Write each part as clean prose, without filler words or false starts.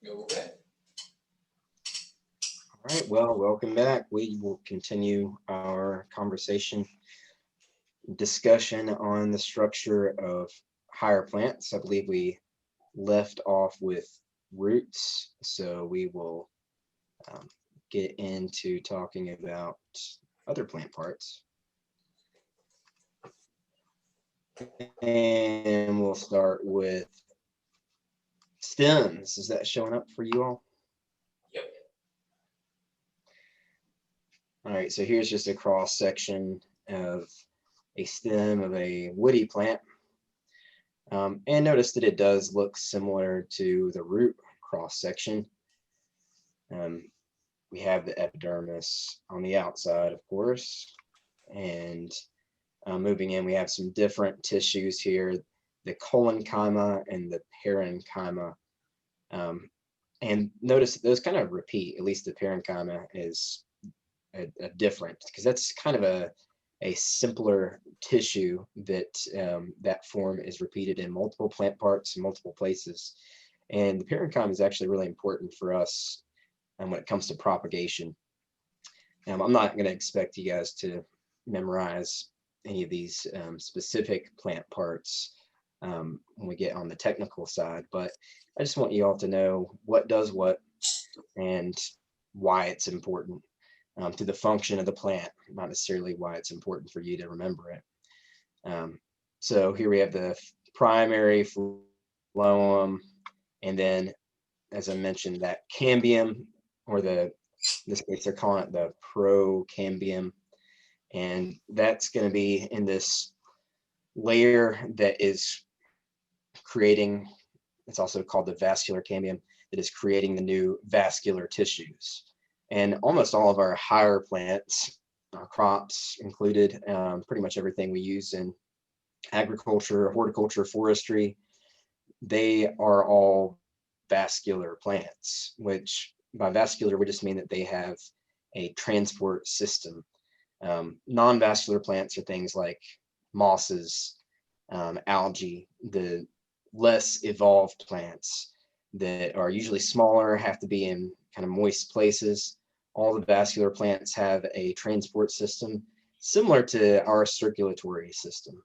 Okay. All right, well, welcome back. We will continue our conversation discussion on the structure of higher plants. I believe we left off with roots, so we will um, get into talking about other plant parts. And we'll start with stems. Is that showing up for you all? Yep. All right, so here's just a cross section of a stem of a woody plant. And notice that it does look similar to the root cross section. Um, we have the epidermis on the outside, of course, and moving in, we have some different tissues here, the collenchyma and the parenchyma. Um, and notice that those kind of repeat, at least the parenchyma is a different, because that's kind of a simpler tissue that that form is repeated in multiple plant parts in multiple places. And the parenchyma is actually really important for us when it comes to propagation. I'm not going to expect you guys to memorize any of these specific plant parts when we get on the technical side, but I just want you all to know what does what and why it's important to the function of the plant, not necessarily why it's important for you to remember it. Um, so here we have the primary phloem, and then, as I mentioned, that cambium, or in this case, they're calling it the procambium, and that's going to be in this layer that is creating, it's also called the vascular cambium, that is creating the new vascular tissues. And almost all of our higher plants, our crops included, pretty much everything we use in agriculture, horticulture, forestry, they are all vascular plants, which by vascular, we just mean that they have a transport system. Non-vascular plants are things like mosses, algae, the less evolved plants that are usually smaller, have to be in kind of moist places. All the vascular plants have a transport system similar to our circulatory system.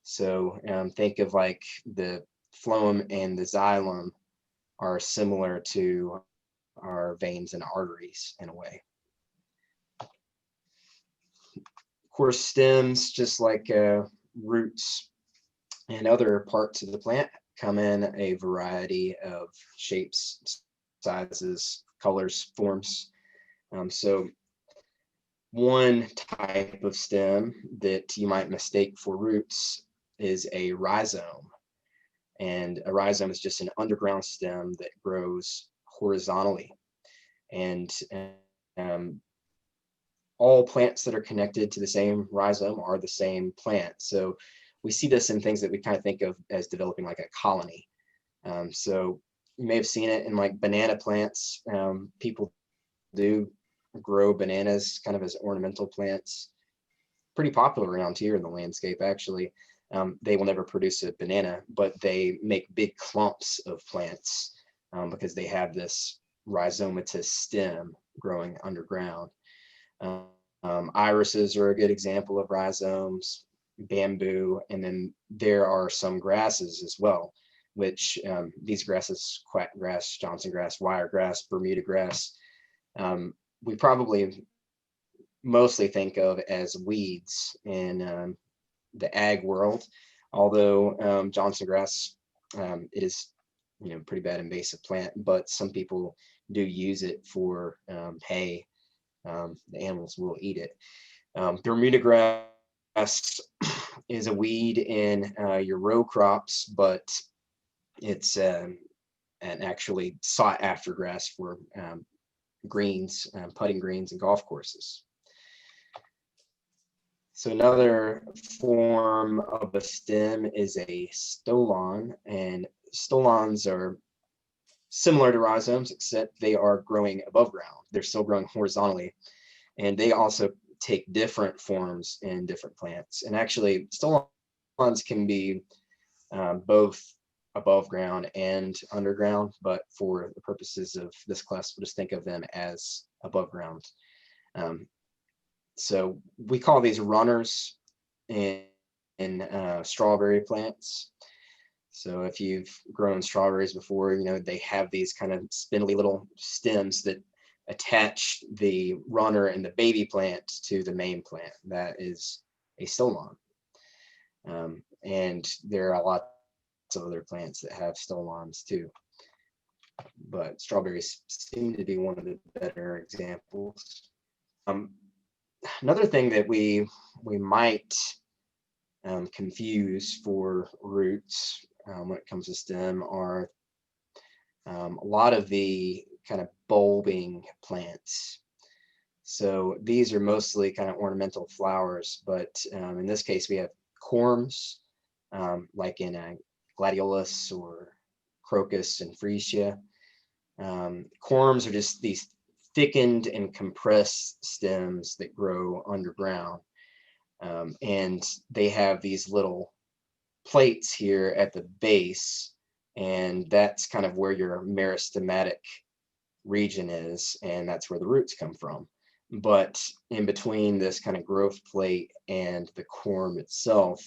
So think of like the phloem and the xylem are similar to our veins and arteries in a way. Of course, stems, just like roots and other parts of the plant, come in a variety of shapes, sizes, colors, forms. So one type of stem that you might mistake for roots is a rhizome. And a rhizome is just an underground stem that grows horizontally. And all plants that are connected to the same rhizome are the same plant. So we see this in things that we kind of think of as developing like a colony. So you may have seen it in like banana plants. People do grow bananas kind of as ornamental plants. Pretty popular around here in the landscape, actually. They will never produce a banana, but they make big clumps of plants because they have this rhizomatous stem growing underground. Irises are a good example of rhizomes, bamboo, and then there are some grasses as well, which these grasses, quackgrass, Johnson grass, wiregrass, Bermuda grass, we probably mostly think of as weeds in the ag world, although Johnson grass, it is pretty bad invasive plant, but some people do use it for hay. The animals will eat it. Bermuda grass is a weed in your row crops, but it's an actually sought after grass for greens, putting greens, and golf courses. So another form of a stem is a stolon, and stolons are similar to rhizomes, except they are growing above ground. They're still growing horizontally, and they also take different forms in different plants. And actually, stolons can be both above ground and underground, but for the purposes of this class, we'll just think of them as above ground. So we call these runners in strawberry plants. So if you've grown strawberries before, you know, they have these kind of spindly little stems that attach the runner and the baby plant to the main plant. That is a stolon. And there are lots of other plants that have stolons too. But strawberries seem to be one of the better examples. Another thing that we might confuse for roots when it comes to stem are a lot of the kind of bulbing plants. So these are mostly kind of ornamental flowers, but in this case we have corms, like in a gladiolus or crocus and freesia. Corms are just these thickened and compressed stems that grow underground. And they have these little plates here at the base, and that's kind of where your meristematic region is, and that's where the roots come from. But in between this kind of growth plate and the corm itself,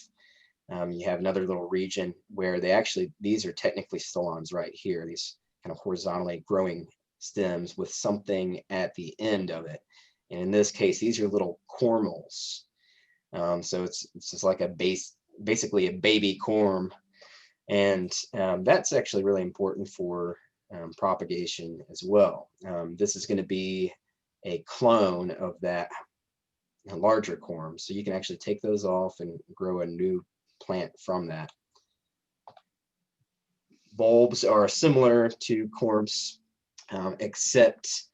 you have another little region where these are technically stolons right here, these kind of horizontally growing stems with something at the end of it. And in this case, these are little cormals. So it's just like basically a baby corm. And that's actually really important for propagation as well. This is going to be a clone of that larger corm. So you can actually take those off and grow a new plant from that. Bulbs are similar to corms, except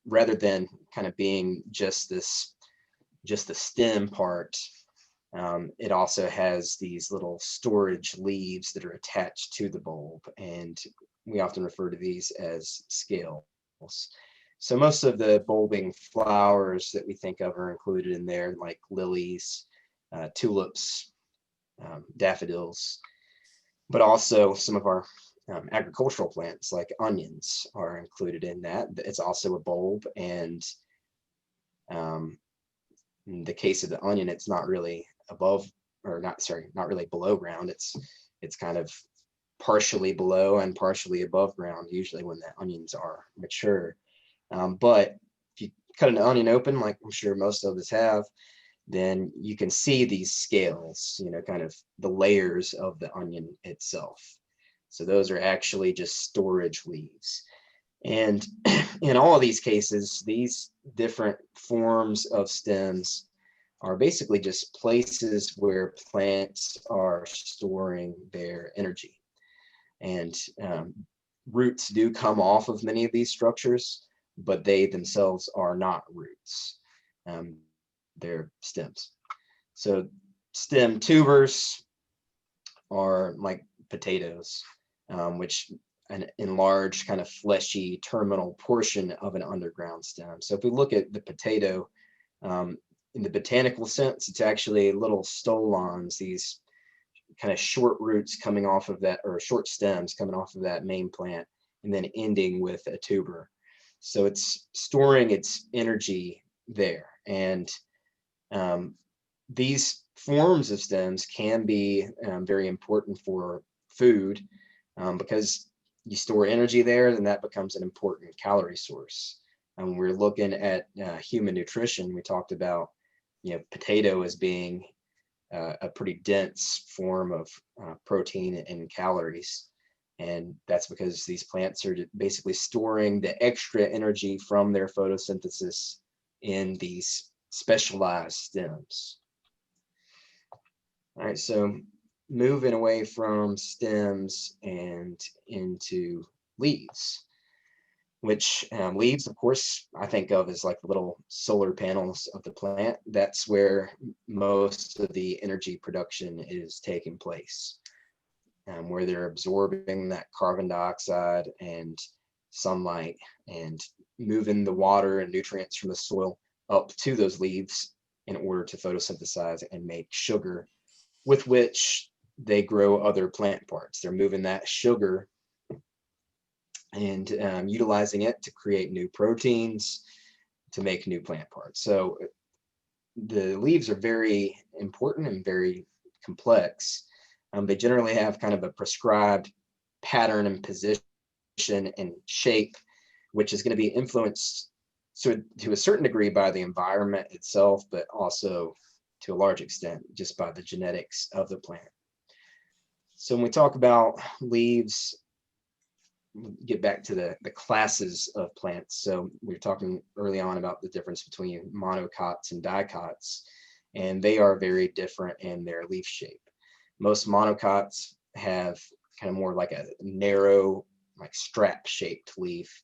rather than kind of being just the stem part, it also has these little storage leaves that are attached to the bulb, and we often refer to these as scales. So most of the bulbing flowers that we think of are included in there, like lilies, tulips, daffodils, but also some of our agricultural plants like onions are included in that. It's also a bulb, and in the case of the onion, it's not really not really below ground. It's kind of partially below and partially above ground, usually when the onions are mature. But if you cut an onion open, like I'm sure most of us have, then you can see these scales, you know, kind of the layers of the onion itself. So those are actually just storage leaves. And in all of these cases, these different forms of stems are basically just places where plants are storing their energy. And roots do come off of many of these structures, but they themselves are not roots. They're stems. So stem tubers are like potatoes, which an enlarged kind of fleshy terminal portion of an underground stem. So if we look at the potato, in the botanical sense, it's actually little stolons, these kind of short roots coming off of that, or short stems coming off of that main plant, and then ending with a tuber. So it's storing its energy there. And these forms of stems can be very important for food, because you store energy there, then that becomes an important calorie source. And when we're looking at human nutrition, we talked about, you know, potato as being a pretty dense form of protein and calories. And that's because these plants are basically storing the extra energy from their photosynthesis in these specialized stems. All right, so moving away from stems and into leaves, which leaves, of course, I think of as like the little solar panels of the plant. That's where most of the energy production is taking place, where they're absorbing that carbon dioxide and sunlight and moving the water and nutrients from the soil up to those leaves in order to photosynthesize and make sugar, with which they grow other plant parts. They're moving that sugar and utilizing it to create new proteins to make new plant parts. So the leaves are very important and very complex. They generally have kind of a prescribed pattern and position and shape, which is going to be influenced to a certain degree by the environment itself, but also to a large extent just by the genetics of the plant. So when we talk about leaves, get back to the classes of plants. So we were talking early on about the difference between monocots and dicots, and they are very different in their leaf shape. Most monocots have kind of more like a narrow, like strap shaped leaf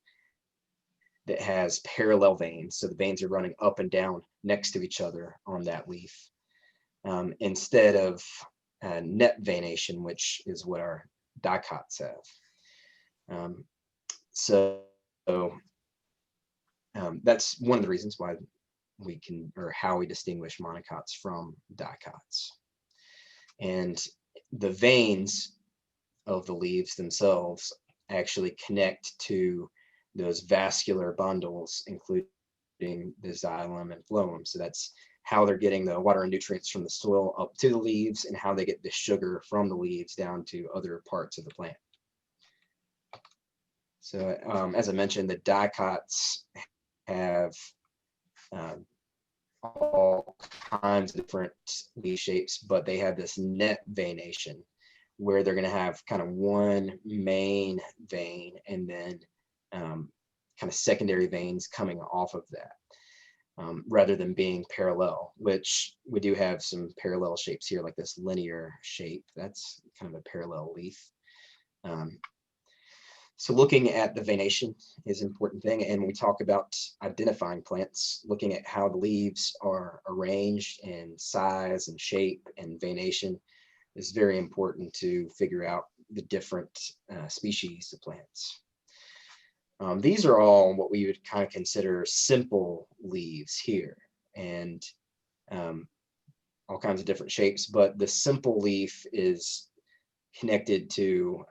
that has parallel veins. So the veins are running up and down next to each other on that leaf, instead of net veination, which is what our dicots have. That's one of the reasons why we can, or how we distinguish monocots from dicots. And the veins of the leaves themselves actually connect to those vascular bundles, including the xylem and phloem. So that's how they're getting the water and nutrients from the soil up to the leaves, and how they get the sugar from the leaves down to other parts of the plant. So as I mentioned, the dicots have all kinds of different leaf shapes, but they have this net veination where they're going to have kind of one main vein and then kind of secondary veins coming off of that, rather than being parallel, which we do have some parallel shapes here, like this linear shape. That's kind of a parallel leaf. So looking at the veination is an important thing. And when we talk about identifying plants, looking at how the leaves are arranged in size and shape and veination is very important to figure out the different species of plants. These are all what we would kind of consider simple leaves here, and all kinds of different shapes, but the simple leaf is connected to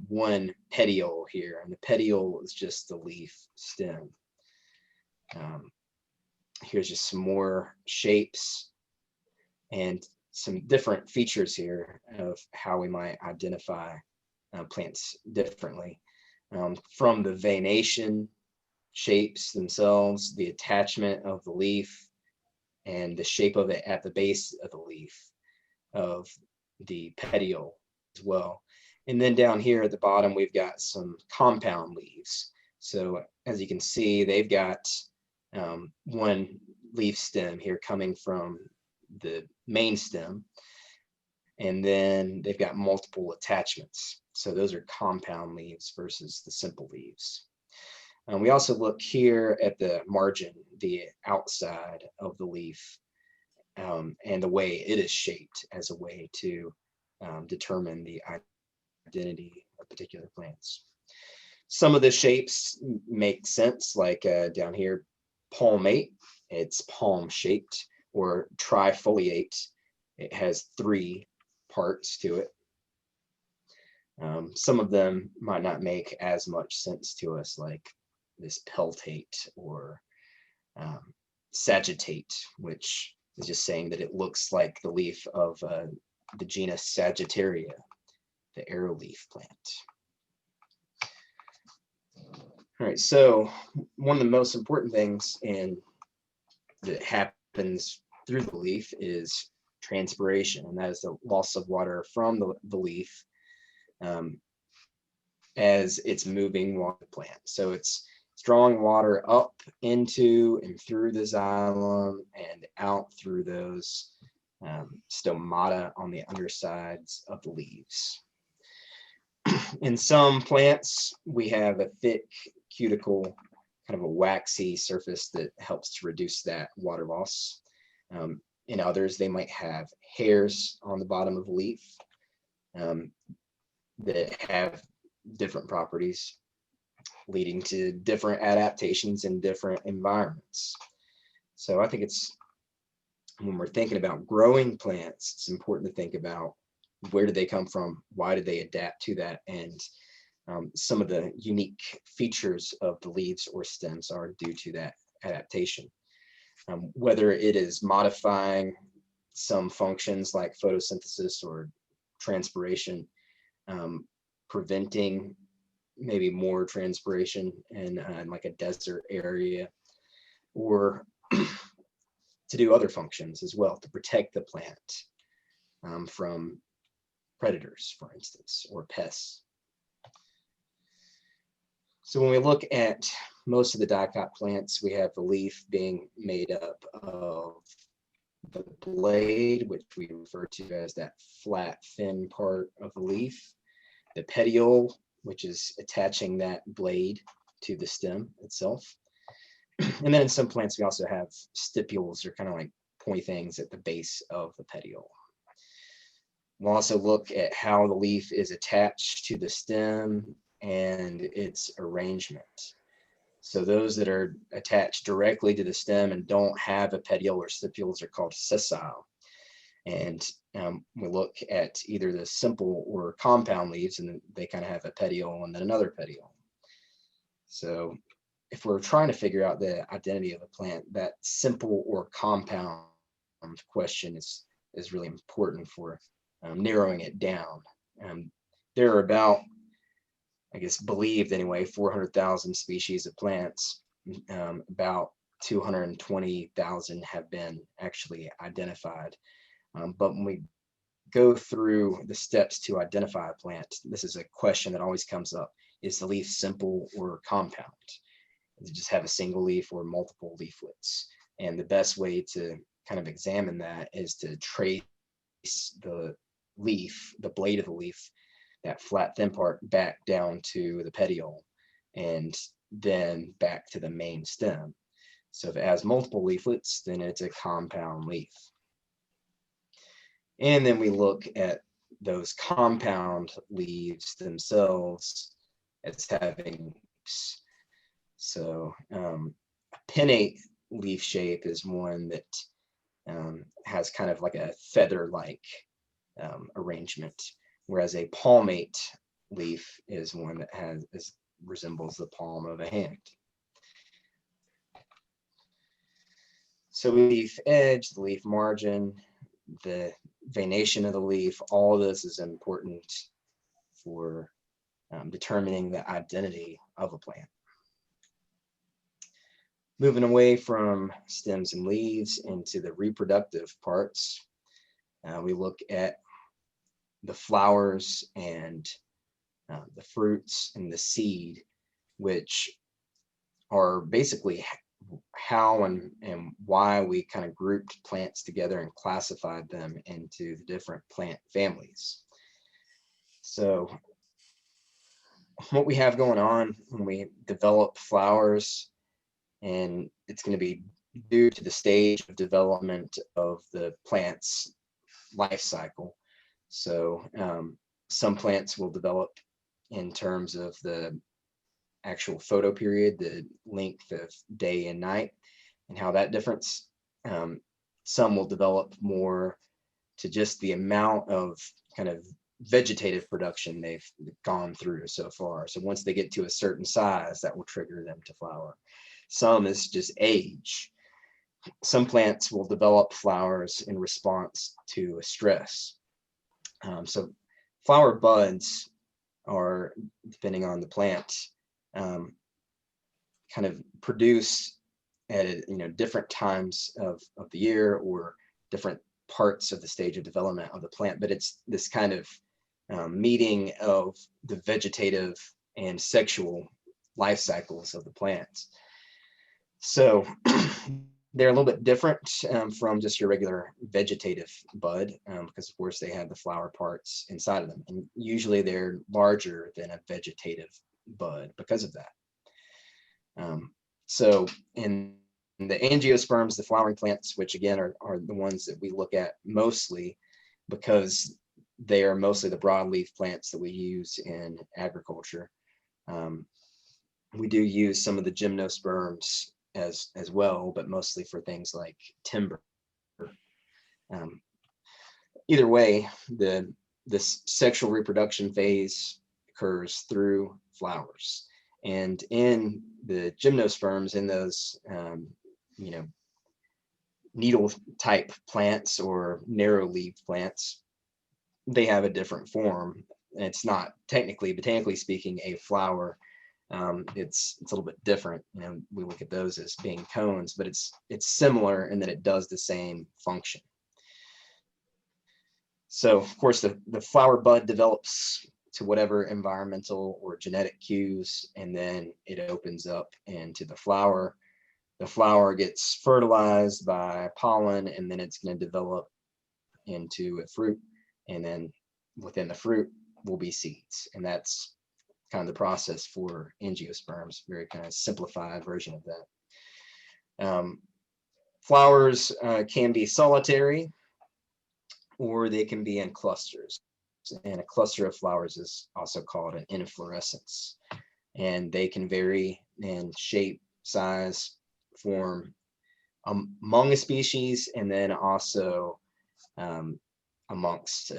one petiole here, and the petiole is just the leaf stem. Here's just some more shapes and some different features here of how we might identify plants differently. From the veination shapes themselves, the attachment of the leaf, and the shape of it at the base of the leaf of the petiole as well. And then down here at the bottom, we've got some compound leaves. So as you can see, they've got one leaf stem here coming from the main stem, and then they've got multiple attachments. So those are compound leaves versus the simple leaves. We also look here at the margin, the outside of the leaf, and the way it is shaped as a way to determine the identity of particular plants. Some of the shapes make sense, like down here, palmate, it's palm shaped, or trifoliate, it has 3 parts to it. Some of them might not make as much sense to us, like this peltate or sagittate, which is just saying that it looks like the leaf of the genus Sagittaria, the arrowleaf plant. All right, so one of the most important things that happens through the leaf is transpiration, and that is the loss of water from the leaf as it's moving along the plant. So it's drawing water up into and through the xylem and out through those stomata on the undersides of the leaves. In some plants, we have a thick cuticle, kind of a waxy surface that helps to reduce that water loss. In others, they might have hairs on the bottom of the leaf that have different properties, leading to different adaptations in different environments. So I think when we're thinking about growing plants, it's important to think about where did they come from, why did they adapt to that, and some of the unique features of the leaves or stems are due to that adaptation. Whether it is modifying some functions like photosynthesis or transpiration, preventing maybe more transpiration in like a desert area, or to do other functions as well to protect the plant from predators, for instance, or pests. So when we look at most of the dicot plants, we have the leaf being made up of the blade, which we refer to as that flat, thin part of the leaf, the petiole, which is attaching that blade to the stem itself. And then in some plants, we also have stipules, or kind of like pointy things at the base of the petiole. We'll also look at how the leaf is attached to the stem and its arrangement. So those that are attached directly to the stem and don't have a petiole or stipules are called sessile. And we look at either the simple or compound leaves, and they kind of have a petiole and then another petiole. So if we're trying to figure out the identity of a plant, that simple or compound question is really important for narrowing it down. There are about, I guess, believed anyway, 400,000 species of plants. About 220,000 have been actually identified. But when we go through the steps to identify a plant, this is a question that always comes up. Is the leaf simple or compound? Does it just have a single leaf or multiple leaflets? And the best way to kind of examine that is to trace the leaf, the blade of the leaf, that flat thin part, back down to the petiole and then back to the main stem. So if it has multiple leaflets, then it's a compound leaf. And then we look at those compound leaves themselves as having leaves. So a pinnate leaf shape is one that has kind of like a feather-like arrangement, whereas a palmate leaf is one that resembles the palm of a hand. So leaf edge, the leaf margin, the venation of the leaf, all of this is important for determining the identity of a plant. Moving away from stems and leaves into the reproductive parts, we look at the flowers and the fruits and the seed, which are basically how and why we kind of grouped plants together and classified them into the different plant families. So what we have going on when we develop flowers, and it's going to be due to the stage of development of the plant's life cycle. So some plants will develop in terms of the actual photoperiod, the length of day and night, and how that differs. Some will develop more to just the amount of kind of vegetative production they've gone through so far. So once they get to a certain size, that will trigger them to flower. Some is just age. Some plants will develop flowers in response to a stress. So flower buds are, depending on the plant, kind of produce at different times of the year or different parts of the stage of development of the plant. But it's this kind of meeting of the vegetative and sexual life cycles of the plants. So they're a little bit different from just your regular vegetative bud, because of course they have the flower parts inside of them, and usually they're larger than a vegetative bud because of that. So in the angiosperms, the flowering plants, which again are the ones that we look at mostly because they are mostly the broadleaf plants that we use in agriculture. We do use some of the gymnosperms as well, but mostly for things like timber. Either way, the this sexual reproduction phase occurs through flowers. And in the gymnosperms, in those, you know, needle type plants or narrow leaved plants, they have a different form. It's not technically, botanically speaking, a flower. It's a little bit different. You know, we look at those as being cones, but it's similar in that it does the same function. So of course the flower bud develops to whatever environmental or genetic cues, and then it opens up into the flower. The flower gets fertilized by pollen, and then it's going to develop into a fruit, and then within the fruit will be seeds. And that's kind of the process for angiosperms, very kind of simplified version of that. Flowers can be solitary, or they can be in clusters. And a cluster of flowers is also called an inflorescence. And they can vary in shape, size, form among a species, and then also amongst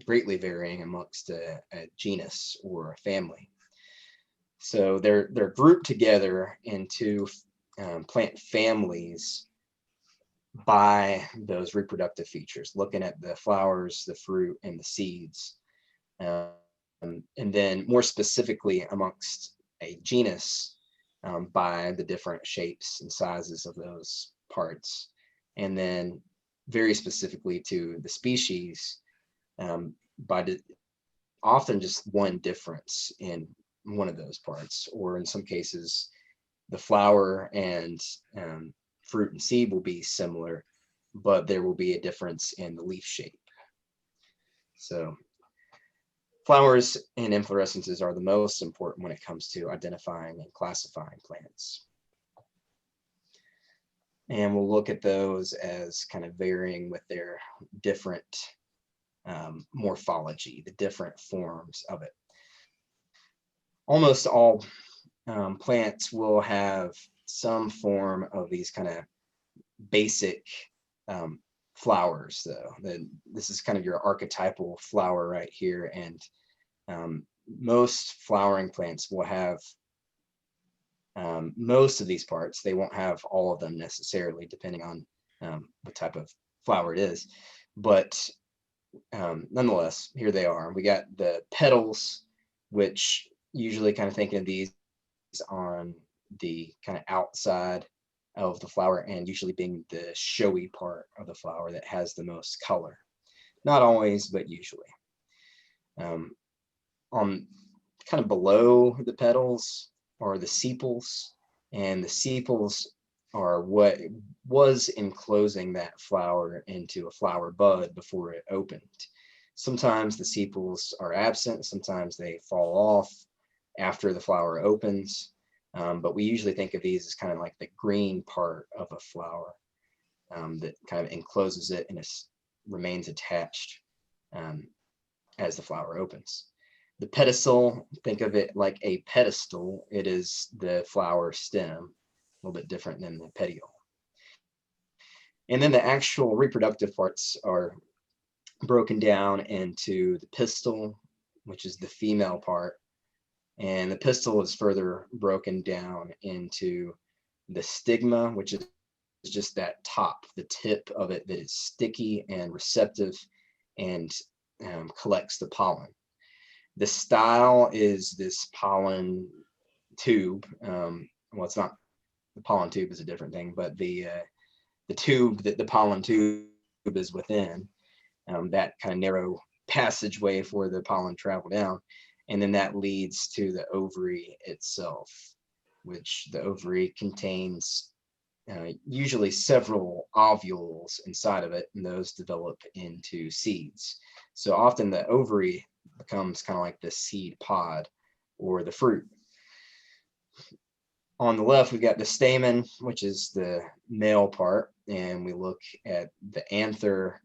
greatly varying amongst a genus or a family. So they're grouped together into plant families by those reproductive features, looking at the flowers, the fruit, and the seeds. And then more specifically amongst a genus, by the different shapes and sizes of those parts. And then very specifically to the species, by often just one difference in one of those parts, or in some cases, the flower and fruit and seed will be similar, but there will be a difference in the leaf shape. So flowers and inflorescences are the most important when it comes to identifying and classifying plants. And we'll look at those as kind of varying with their different morphology, the different forms of it. Almost all plants will have some form of these kind of basic flowers, though. This is kind of your archetypal flower right here, and most flowering plants will have most of these parts. They won't have all of them necessarily, depending on what type of flower it is. But nonetheless, here they are. We got the petals, which usually kind of thinking of these on the kind of outside of the flower, and usually being the showy part of the flower that has the most color. Not always, but usually. On kind of below the petals are the sepals, and the sepals are what was enclosing that flower into a flower bud before it opened. Sometimes the sepals are absent, sometimes they fall off after the flower opens, but we usually think of these as kind of like the green part of a flower that kind of encloses it and it remains attached as the flower opens. The pedicel, think of it like a pedestal. It is the flower stem, a little bit different than the petiole. And then the actual reproductive parts are broken down into the pistil, which is the female part, and the pistil is further broken down into the stigma, which is just that top, the tip of it that is sticky and receptive and collects the pollen. The style is this pollen tube. Well, it's not, the pollen tube is a different thing, but the tube that the pollen tube is within, that kind of narrow passageway for the pollen travel down. And then that leads to the ovary itself, which the ovary contains usually several ovules inside of it, and those develop into seeds. So often the ovary becomes kind of like the seed pod or the fruit. On the left, we've got the stamen, which is the male part, and we look at the anther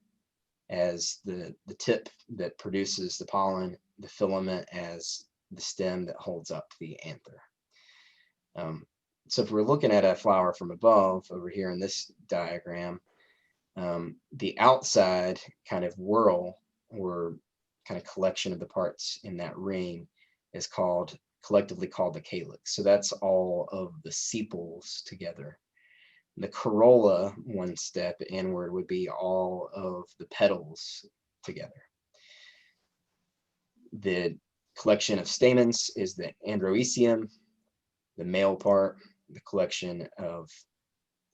as the tip that produces the pollen, the filament as the stem that holds up the anther. So if we're looking at a flower from above over here in this diagram, the outside kind of whorl or kind of collection of the parts in that ring is collectively called the calyx. So that's all of the sepals together. The corolla, one step inward, would be all of the petals together. The collection of stamens is the androecium, the male part. The collection of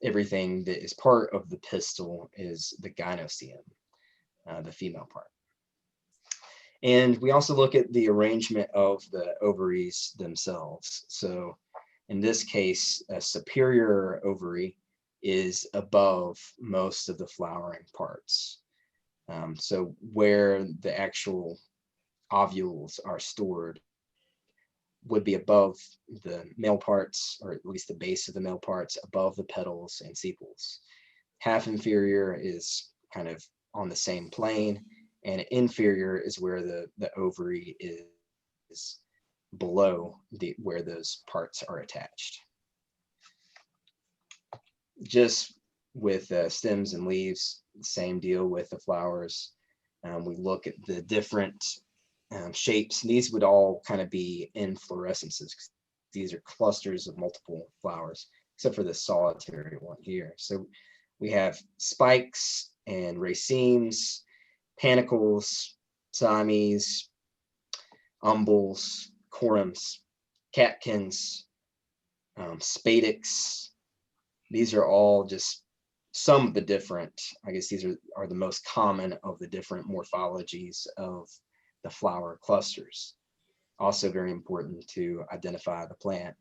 everything that is part of the pistil is the gynoecium, the female part. And we also look at the arrangement of the ovaries themselves. So in this case, a superior ovary is above most of the flowering parts. So where the actual ovules are stored would be above the male parts, or at least the base of the male parts, above the petals and sepals. Half inferior is kind of on the same plane, and inferior is where the ovary is below where those parts are attached. Just with stems and leaves, same deal with the flowers. We look at the different shapes. These would all kind of be inflorescences. These are clusters of multiple flowers, except for the solitary one here. So we have spikes and racemes, panicles, cymes, umbels, corums, catkins, spadix. These are all just some of the different, I guess these are the most common of the different morphologies of the flower clusters. Also very important to identify the plant,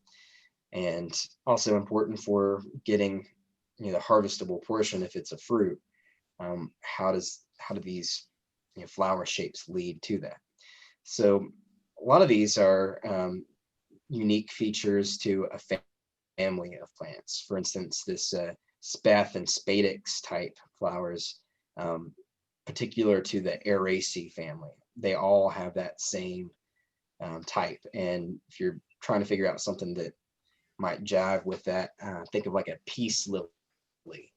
and also important for getting the harvestable portion if it's a fruit. How do these flower shapes lead to that? So a lot of these are unique features to a family of plants. For instance, this spath and spadix type flowers, particular to the Araceae family. They all have that same type. And if you're trying to figure out something that might jive with that, think of like a peace lily.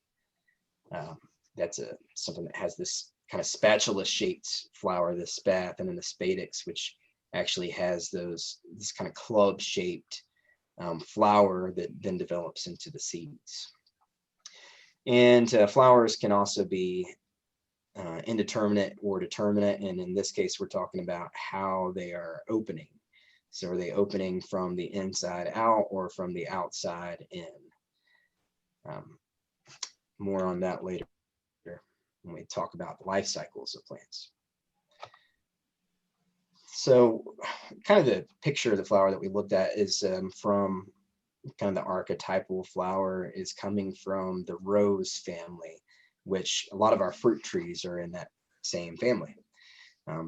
That's something that has this kind of spatula shaped flower, the spath, and then the spadix, which actually has this kind of club shaped flower that then develops into the seeds. And flowers can also be indeterminate or determinate, and in this case we're talking about how they are opening. So are they opening from the inside out or from the outside in? More on that later when we talk about the life cycles of plants. So kind of the picture of the flower that we looked at is from kind of the archetypal flower is coming from the rose family, which a lot of our fruit trees are in that same family,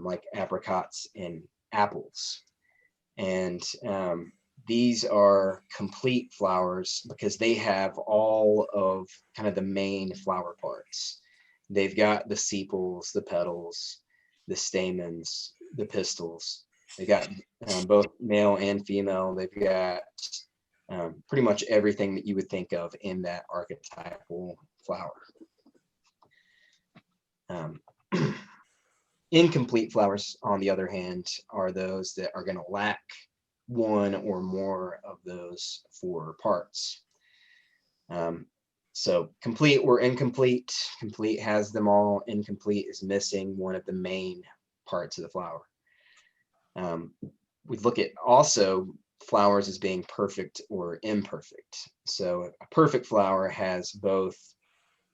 like apricots and apples. And these are complete flowers because they have all of kind of the main flower parts. They've got the sepals, the petals, the stamens, the pistils. They got both male and female. They've got pretty much everything that you would think of in that archetypal flower. Incomplete flowers, on the other hand, are those that are going to lack one or more of those four parts. So complete or incomplete. Complete has them all. Incomplete is missing one of the main parts of the flower. We look at also flowers as being perfect or imperfect. So a perfect flower has both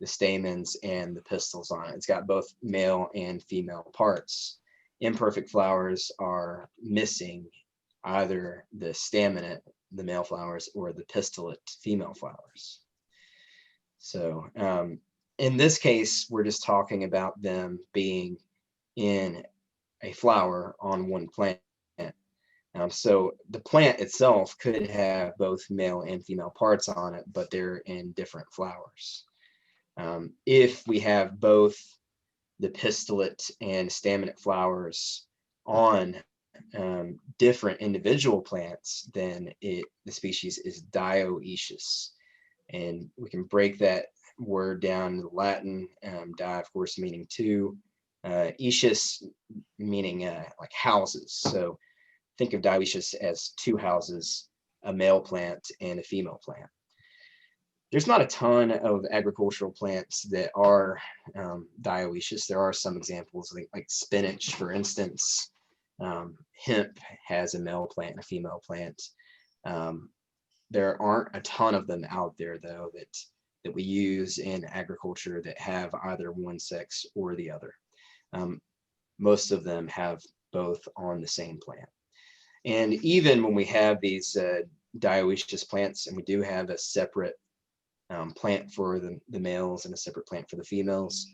the stamens and the pistils on it. It's got both male and female parts. Imperfect flowers are missing either the staminate, the male flowers, or the pistillate, female flowers. So in this case, we're just talking about them being in a flower on one plant. So the plant itself could have both male and female parts on it, but they're in different flowers. If we have both the pistillate and staminate flowers on different individual plants, then the species is dioecious. And we can break that word down in Latin, di, of course, meaning two, Aetius meaning like houses. So think of dioecious as two houses, a male plant and a female plant. There's not a ton of agricultural plants that are dioecious. There are some examples, like spinach, for instance. Hemp has a male plant and a female plant. There aren't a ton of them out there, though, that we use in agriculture that have either one sex or the other. Most of them have both on the same plant. And even when we have these dioecious plants, and we do have a separate plant for the males and a separate plant for the females,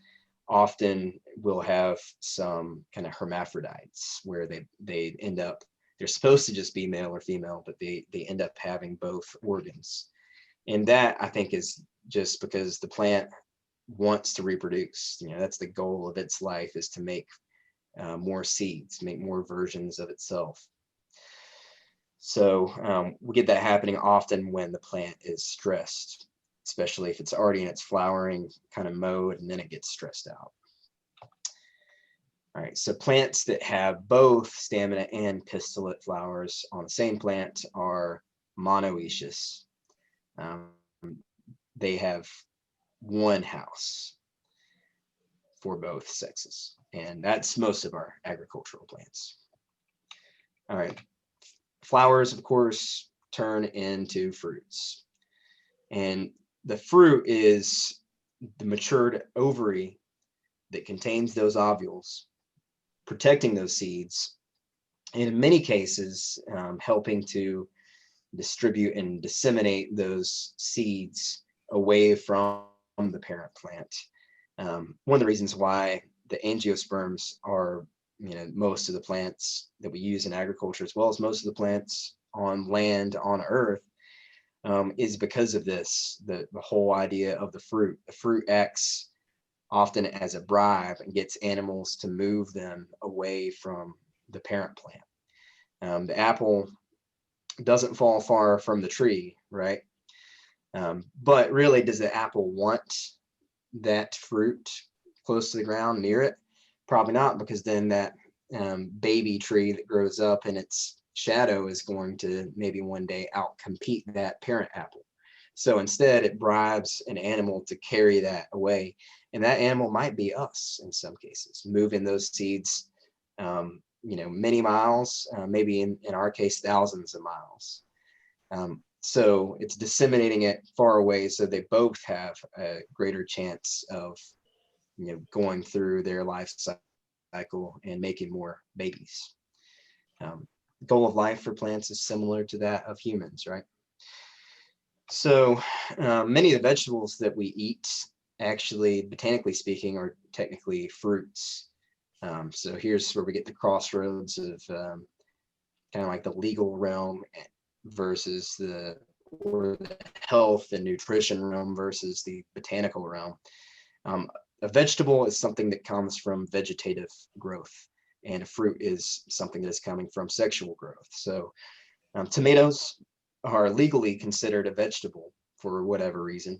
often we'll have some kind of hermaphrodites where they end up, they're supposed to just be male or female, but they end up having both organs. And that, I think, is just because the plant wants to reproduce. That's the goal of its life, is to make more seeds, make more versions of itself. So we get that happening often when the plant is stressed, especially if it's already in its flowering kind of mode and then it gets stressed out. All right, so plants that have both stamina and pistillate flowers on the same plant are monoecious. They have one house for both sexes, and that's most of our agricultural plants. All right, flowers, of course, turn into fruits, and the fruit is the matured ovary that contains those ovules, protecting those seeds, and in many cases, helping to distribute and disseminate those seeds away from the parent plant. One of the reasons why the angiosperms are, most of the plants that we use in agriculture, as well as most of the plants on land on Earth, is because of this, the whole idea of the fruit. The fruit acts often as a bribe and gets animals to move them away from the parent plant. The apple doesn't fall far from the tree, right? But really, does the apple want that fruit close to the ground near it? Probably not, because then that baby tree that grows up in its shadow is going to maybe one day outcompete that parent apple. So instead, it bribes an animal to carry that away. And that animal might be us in some cases, moving those seeds, many miles, maybe in our case, thousands of miles. So it's disseminating it far away, so they both have a greater chance of, going through their life cycle and making more babies. Goal of life for plants is similar to that of humans, right? So many of the vegetables that we eat, actually, botanically speaking, are technically fruits. So here's where we get the crossroads of kind of like the legal realm versus the health and nutrition realm versus the botanical realm. A vegetable is something that comes from vegetative growth, and a fruit is something that is coming from sexual growth. So tomatoes are legally considered a vegetable for whatever reason,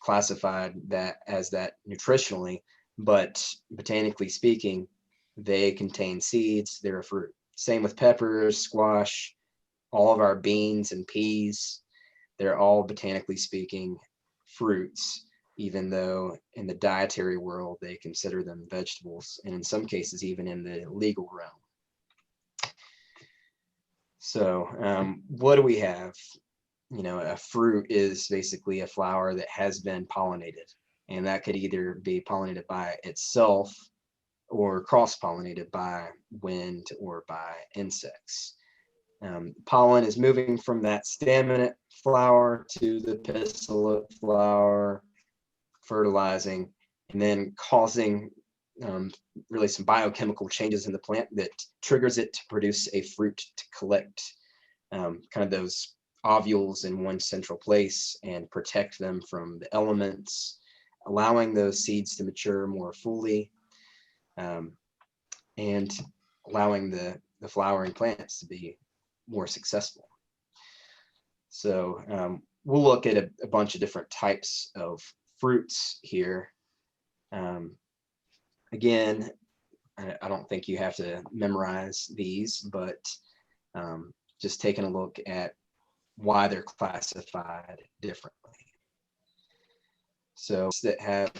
classified that as that nutritionally, but botanically speaking, they contain seeds, they're a fruit. Same with peppers, squash, all of our beans and peas, they're all botanically speaking fruits, even though in the dietary world they consider them vegetables, and in some cases even in the legal realm. So what do we have? A fruit is basically a flower that has been pollinated, and that could either be pollinated by itself or cross-pollinated by wind or by insects. Pollen is moving from that staminate flower to the pistillate flower, fertilizing, and then causing really some biochemical changes in the plant that triggers it to produce a fruit to collect kind of those ovules in one central place and protect them from the elements, allowing those seeds to mature more fully, and allowing the flowering plants to be more successful. So we'll look at a bunch of different types of fruits here. Again, I don't think you have to memorize these, but just taking a look at why they're classified differently. So that have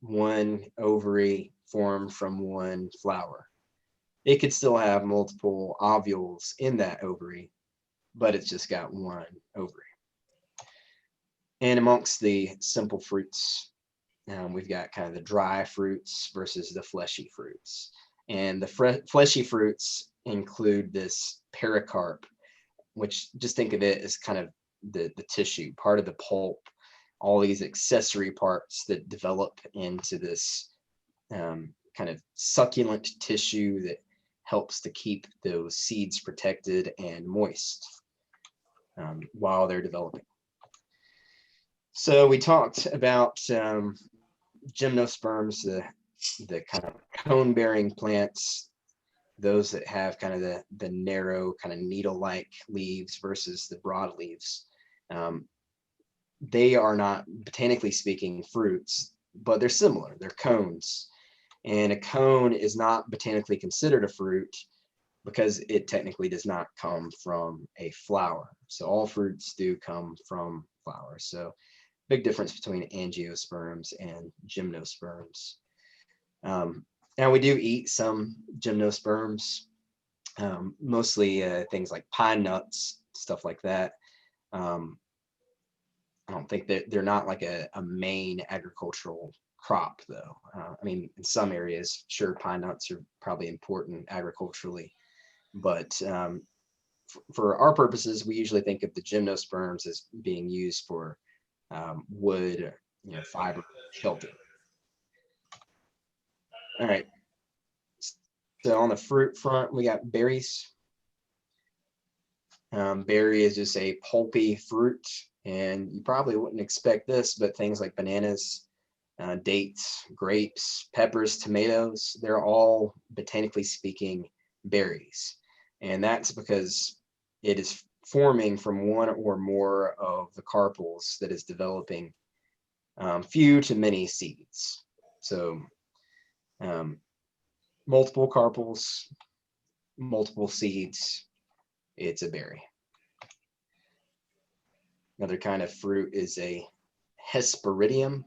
one ovary formed from one flower, it could still have multiple ovules in that ovary, but it's just got one ovary. And amongst the simple fruits, we've got kind of the dry fruits versus the fleshy fruits. And the fleshy fruits include this pericarp, which just think of it as kind of the tissue, part of the pulp, all these accessory parts that develop into this kind of succulent tissue that helps to keep those seeds protected and moist while they're developing. So we talked about gymnosperms, the kind of cone-bearing plants, those that have kind of the narrow kind of needle-like leaves versus the broad leaves. They are not, botanically speaking, fruits, but they're similar. They're cones. And a cone is not botanically considered a fruit because it technically does not come from a flower. So all fruits do come from flowers. So big difference between angiosperms and gymnosperms. Now we do eat some gymnosperms, mostly things like pine nuts, stuff like that. I don't think that they're not like a main agricultural crop though. I mean, in some areas, sure, pine nuts are probably important agriculturally, but for our purposes, we usually think of the gymnosperms as being used for wood, fiber, shelter. All right. So on the fruit front, we got berries. Berry is just a pulpy fruit, and you probably wouldn't expect this, but things like bananas, dates, grapes, peppers, tomatoes, they're all, botanically speaking, berries. And that's because it is forming from one or more of the carpels that is developing few to many seeds. So multiple carpels, multiple seeds, it's a berry. Another kind of fruit is a Hesperidium,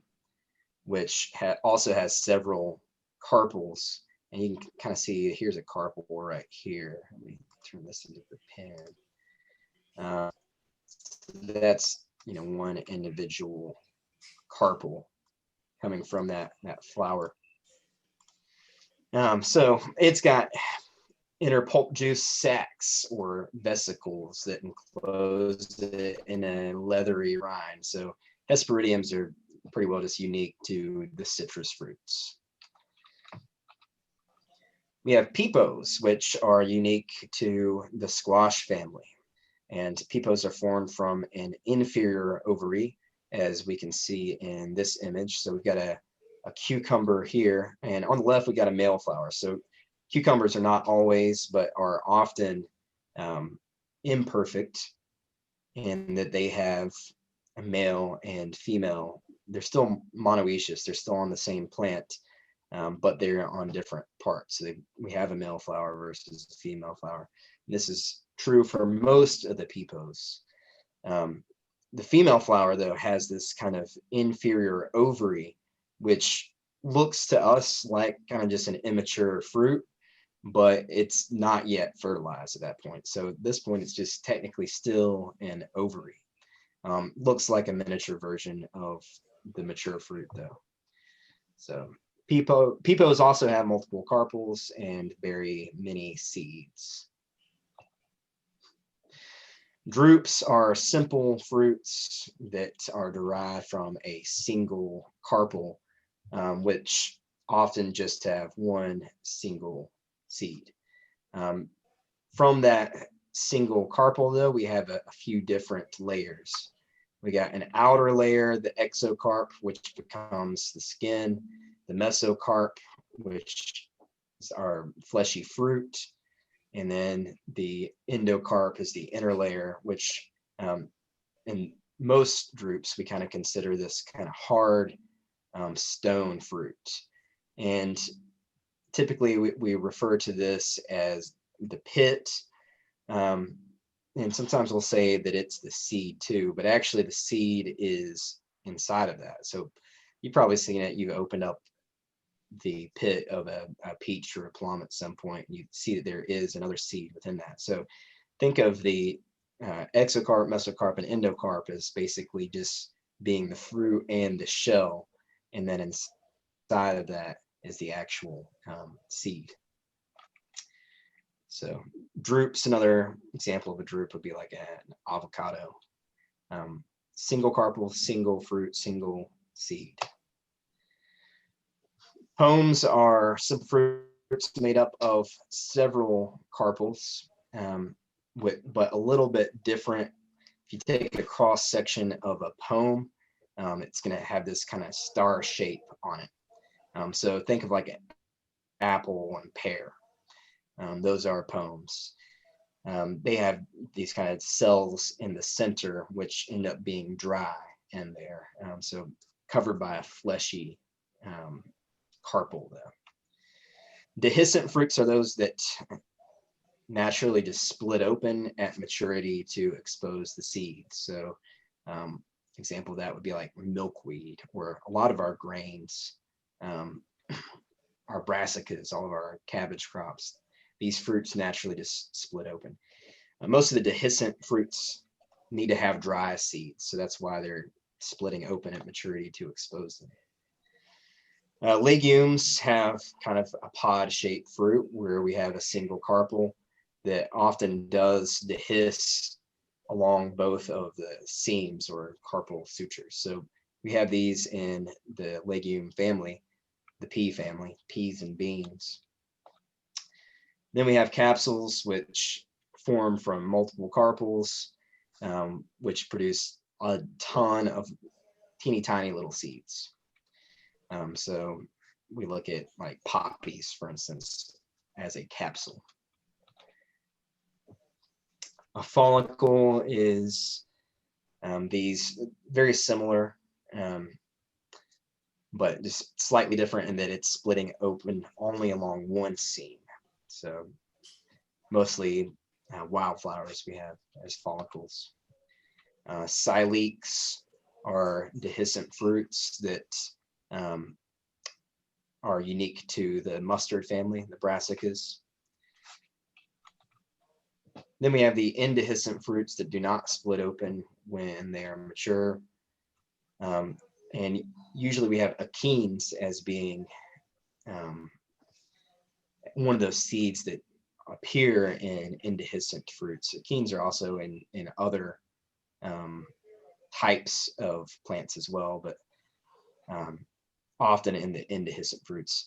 which also has several carpels. And you can kind of see, here's a carpel right here. Let me turn this into the pen. So that's, one individual carpel coming from that flower. So it's got inner pulp juice sacs or vesicles that enclose it in a leathery rind. So Hesperidiums are pretty well just unique to the citrus fruits. We have peepos, which are unique to the squash family. And peepos are formed from an inferior ovary, as we can see in this image. So we've got a cucumber here, and on the left we got a male flower. So cucumbers are not always, but are often imperfect in that they have a male and female. They're still monoecious, they're still on the same plant, but they're on different parts. So we have a male flower versus a female flower. And this is true for most of the peepos. The female flower, though, has this kind of inferior ovary, which looks to us like kind of just an immature fruit, but it's not yet fertilized at that point. So at this point, it's just technically still an ovary. Looks like a miniature version of the mature fruit, though. So peepos also have multiple carpels and bear many seeds. Drupes are simple fruits that are derived from a single carpel, which often just have one single seed. From that single carpel, though, we have a few different layers. We got an outer layer, the exocarp, which becomes the skin, the mesocarp, which is our fleshy fruit, and then the endocarp is the inner layer, which in most drupes, we kind of consider this kind of hard stone fruit. And typically we refer to this as the pit. Um, and sometimes we'll say that it's the seed too, but actually the seed is inside of that. So you've probably seen it. You've opened up the pit of a peach or a plum at some point, and you see that there is another seed within that. So think of the exocarp, mesocarp, and endocarp as basically just being the fruit and the shell, and then inside of that is the actual seed. So drupes, another example of a drupe would be like an avocado. Single carpel, single fruit, single seed. Pomes are simple fruits made up of several carpels, but a little bit different. If you take a cross section of a pome, it's going to have this kind of star shape on it. So think of like an apple and pear. Those are pomes. They have these kind of cells in the center, which end up being dry in there. So covered by a fleshy carpel though. Dehiscent fruits are those that naturally just split open at maturity to expose the seeds. So example of that would be like milkweed, or a lot of our grains, our brassicas, all of our cabbage crops. These fruits naturally just split open. Most of the dehiscent fruits need to have dry seeds, so that's why they're splitting open at maturity to expose them. Legumes have kind of a pod-shaped fruit where we have a single carpel that often does dehisce along both of the seams or carpal sutures. So we have these in the legume family, the pea family, peas and beans. Then we have capsules, which form from multiple carpels, which produce a ton of teeny tiny little seeds. So we look at like poppies, for instance, as a capsule. A follicle is these very similar, but just slightly different in that it's splitting open only along one seam. So mostly wildflowers we have as follicles. Silex are dehiscent fruits that are unique to the mustard family, the brassicas. Then we have the indehiscent fruits that do not split open when they are mature. And usually we have achenes as being one of those seeds that appear in indehiscent fruits. Achenes are also in other types of plants as well, but often in the indehiscent fruits.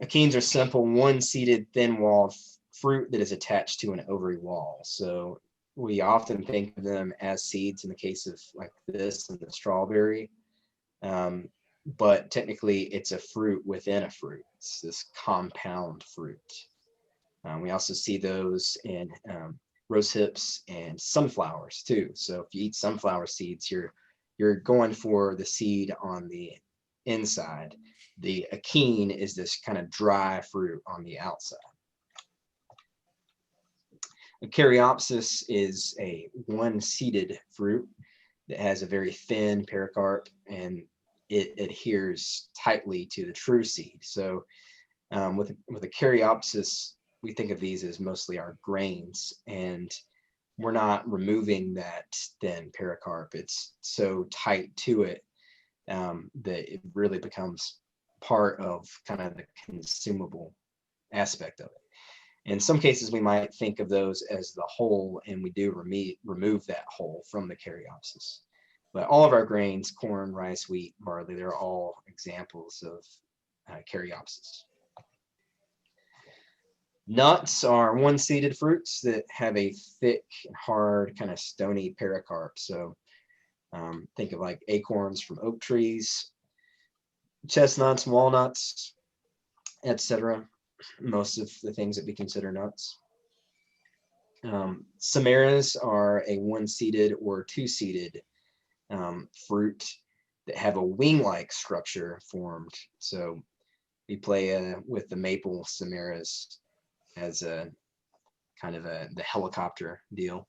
Achenes are simple, one-seeded, thin-walled fruit that is attached to an ovary wall. So we often think of them as seeds in the case of like this and the strawberry, but technically it's a fruit within a fruit. It's this compound fruit. We also see those in rose hips and sunflowers too. So if you eat sunflower seeds, you're going for the seed on the inside. The achene is this kind of dry fruit on the outside. A caryopsis is a one-seeded fruit that has a very thin pericarp, and it adheres tightly to the true seed. So with a caryopsis, we think of these as mostly our grains, and we're not removing that thin pericarp. It's so tight to it that it really becomes part of kind of the consumable aspect of it. In some cases, we might think of those as the whole, and we do remove that whole from the caryopsis. But all of our grains, corn, rice, wheat, barley, they're all examples of caryopsis. Nuts are one-seeded fruits that have a thick, hard, kind of stony pericarp. So think of like acorns from oak trees, chestnuts, walnuts, etc. Most of the things that we consider nuts. Samaras are a one-seeded or two-seeded fruit that have a wing-like structure formed. So we play with the maple samaras as a kind of the helicopter deal.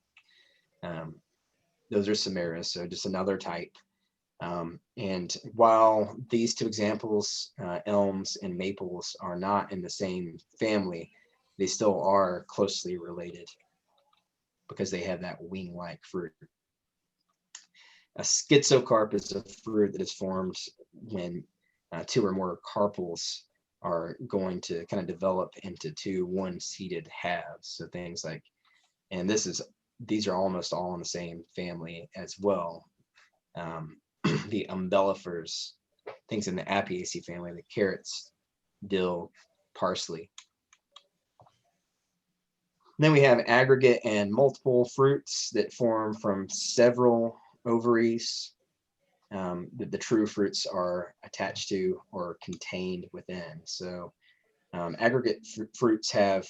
Those are samaras, so just another type. And while these two examples, elms and maples, are not in the same family, they still are closely related because they have that wing-like fruit. A schizocarp is a fruit that is formed when two or more carpels are going to kind of develop into two one-seeded halves. So things like, and these are almost all in the same family as well. The umbellifers, things in the Apiaceae family, the carrots, dill, parsley. Then we have aggregate and multiple fruits that form from several ovaries that the true fruits are attached to or contained within. So aggregate fruits have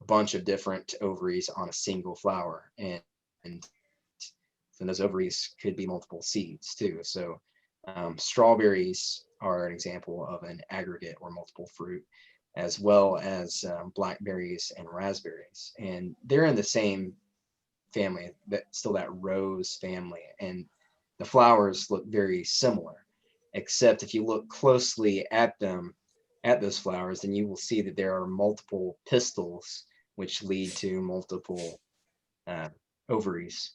a bunch of different ovaries on a single flower, and those ovaries could be multiple seeds too. So strawberries are an example of an aggregate or multiple fruit, as well as blackberries and raspberries. And they're in the same family, still that rose family. And the flowers look very similar, except if you look closely at them, at those flowers, then you will see that there are multiple pistils, which lead to multiple ovaries,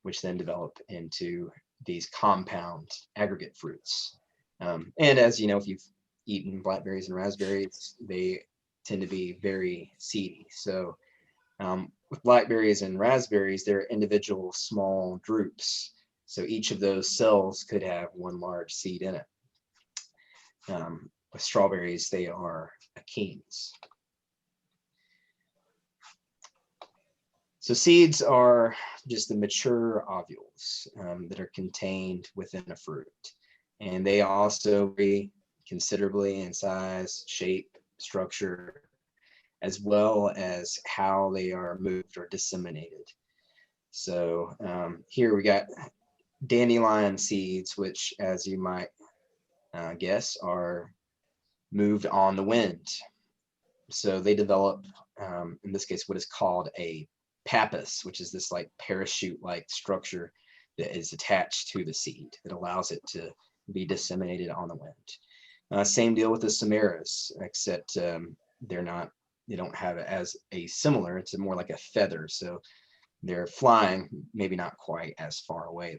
which then develop into these compound aggregate fruits. And as you know, if you've eaten blackberries and raspberries, they tend to be very seedy. So with blackberries and raspberries, they're individual small drupes. So each of those cells could have one large seed in it. With strawberries, they are achenes. So seeds are just the mature ovules that are contained within a fruit. And they also vary considerably in size, shape, structure, as well as how they are moved or disseminated. So here we got dandelion seeds, which, as you might guess, are moved on the wind. So they develop, in this case, what is called a pappus, which is this like parachute-like structure that is attached to the seed that allows it to be disseminated on the wind. Same deal with the samaras, except they don't have it as a similar, it's more like a feather. So they're flying, maybe not quite as far away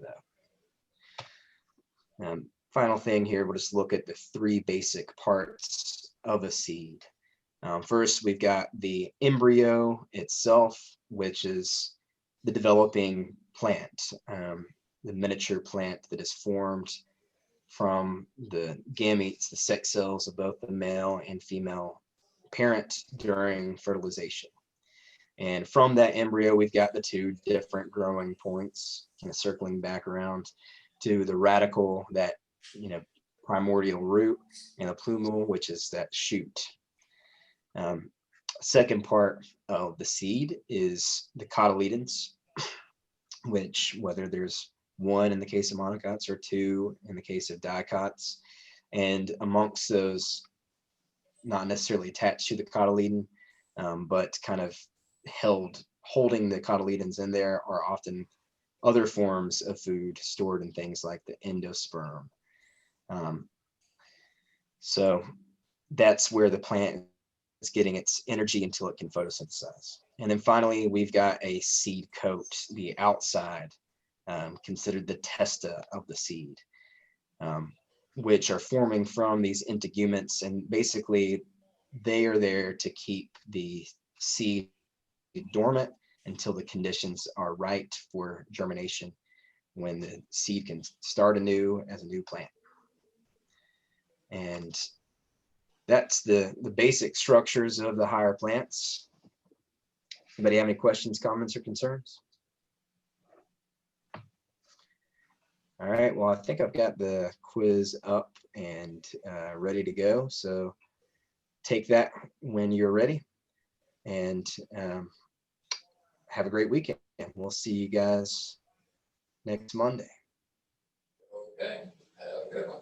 though. Final thing here, we'll just look at the three basic parts of a seed. First, we've got the embryo itself, which is the developing plant, the miniature plant that is formed from the gametes, the sex cells of both the male and female parent during fertilization. And from that embryo, we've got the two different growing points, kind of circling back around to the radicle, that primordial root, and the plumule, which is that shoot. Second part of the seed is the cotyledons, which, whether there's one in the case of monocots or two in the case of dicots, and amongst those, not necessarily attached to the cotyledon, but kind of holding the cotyledons in there, are often other forms of food stored in things like the endosperm. So that's where the plant is getting its energy until it can photosynthesize. And then finally, we've got a seed coat, the outside, considered the testa of the seed, which are forming from these integuments, and basically they are there to keep the seed dormant until the conditions are right for germination, when the seed can start anew as a new plant. And that's the basic structures of the higher plants. Anybody have any questions, comments, or concerns? All right, well, I think I've got the quiz up and ready to go. So take that when you're ready, and have a great weekend. We'll see you guys next Monday. Okay, have a good one.